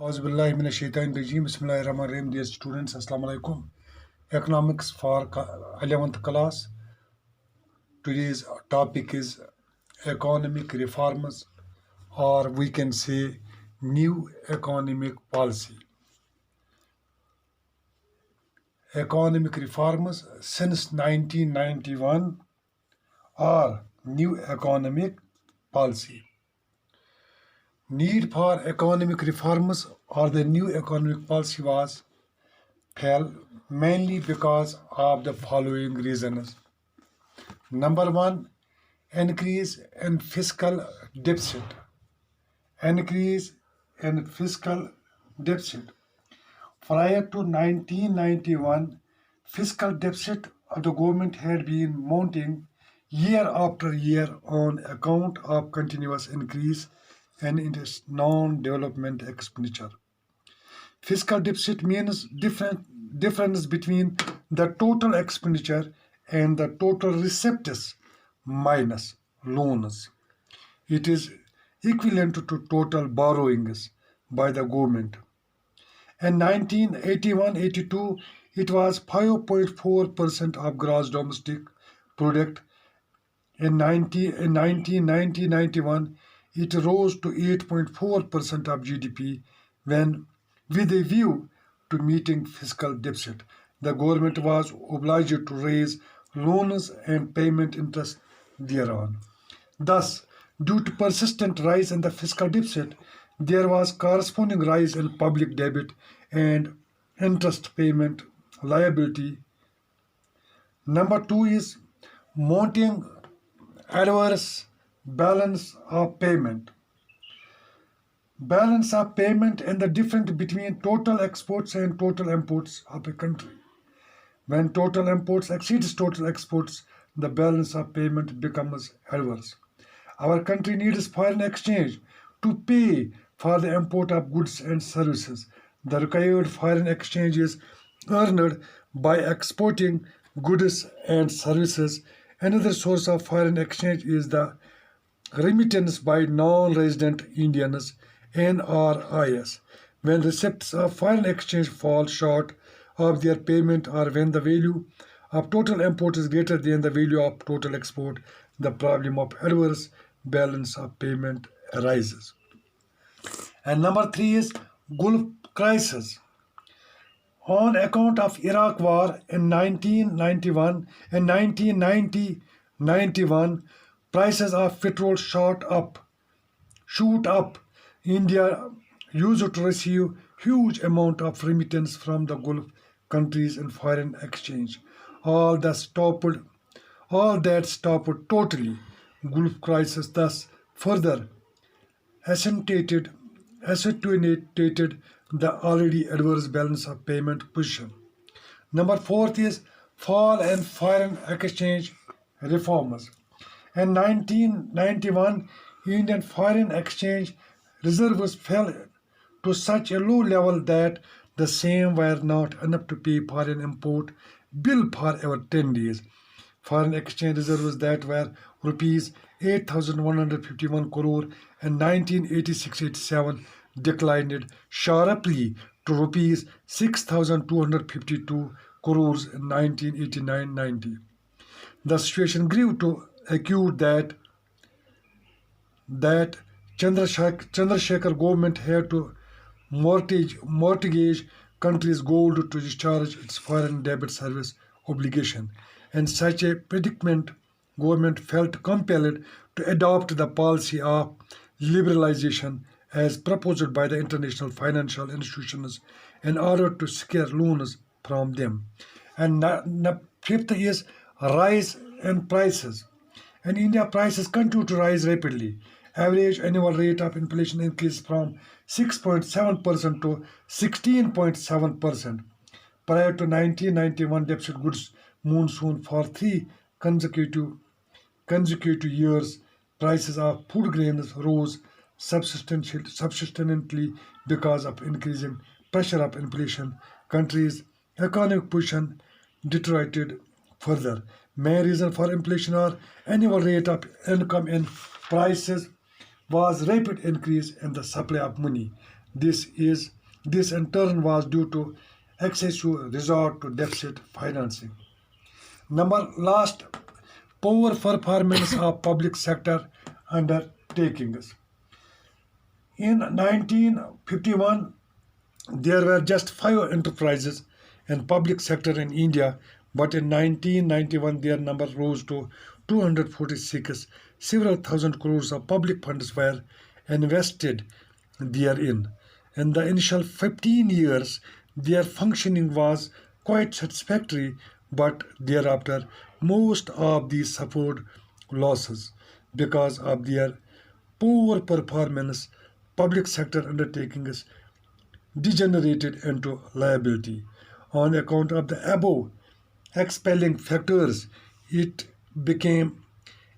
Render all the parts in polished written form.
Auzubillahi minash shaitanir rajim. Bismillahirrahmanirrahim. Dear students, Assalamu alaikum. Economics for 11th class. Today's topic is economic reforms, or we can say new economic policy. Economic reforms since 1991 are new economic policy. Need for economic reforms or the new economic policy was fell mainly because of the following reasons. Number one, increase in fiscal deficit. Increase in fiscal deficit. Prior to 1991, fiscal deficit of the government had been mounting year after year on account of continuous increase in its non-development expenditure. Fiscal deficit means difference between the total expenditure and the total receipts minus loans. It is equivalent to total borrowings by the government. In 1981-82, it was 5.4% of gross domestic product. In 1990-91, it rose to 8.4% of GDP when, with a view to meeting fiscal deficit, the government was obliged to raise loans and payment interest thereon. Thus, due to persistent rise in the fiscal deficit, there was corresponding rise in public debt and interest payment liability. Number two is mounting adverse balance of payment. Balance of payment and the difference between total exports and total imports of a country. When total imports exceeds total exports, the balance of payment becomes adverse. Our country needs foreign exchange to pay for the import of goods and services. The required foreign exchange is earned by exporting goods and services. Another source of foreign exchange is the remittance by non-resident Indians (NRIs) when receipts of foreign exchange fall short of their payment or when the value of total import is greater than the value of total export, the problem of adverse balance of payment arises. And number three is Gulf crisis. On account of Iraq war in 1991 and 1990-91, prices of petrol shoot up. India used to receive huge amount of remittance from the Gulf countries in foreign exchange. All that stopped all that stopped totally. Gulf crisis thus further accentuated accentuated the already adverse balance of payment position. Number fourth is fall in foreign exchange reforms. In 1991, Indian foreign exchange reserves fell to such a low level that the same were not enough to pay for an import bill for over 10 days. Foreign exchange reserves that were rupees 8,151 crore in 1986-87 declined sharply to rupees 6,252 crores in 1989-90. The situation grew to acute that Chandrasekhar government had to mortgage country's gold to discharge its foreign debt service obligation. In such a predicament, government felt compelled to adopt the policy of liberalization as proposed by the international financial institutions in order to secure loans from them. And fifth is rise in prices. In India, prices continue to rise rapidly. Average annual rate of inflation increased from 6.7% to 16.7%. Prior to 1991 deficit goods monsoon for three consecutive years, prices of food grains rose substantially because of increasing pressure of inflation. Country's economic position deteriorated further. Main reason for inflation or annual rate of income in prices was rapid increase in the supply of money. This is this in turn was due to excessive resort to deficit financing. Number last, poor performance of public sector undertakings. In 1951, there were just five enterprises in public sector in India, but in 1991 their number rose to 246. Several thousand crores of public funds were invested therein. In the initial 15 years, their functioning was quite satisfactory, but thereafter, most of these suffered losses because of their poor performance. Public sector undertakings degenerated into liability. On account of the above expelling factors, it became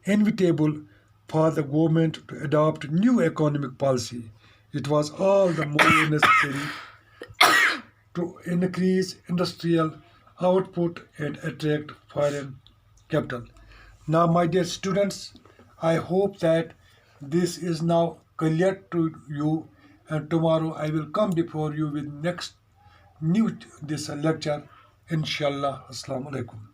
inevitable for the government to adopt new economic policy. It was all the more necessary to increase industrial output and attract foreign capital. Now, my dear students, I hope that this is now clear to you, and tomorrow I will come before you with next new this lecture. Inshallah. Assalamu alaikum.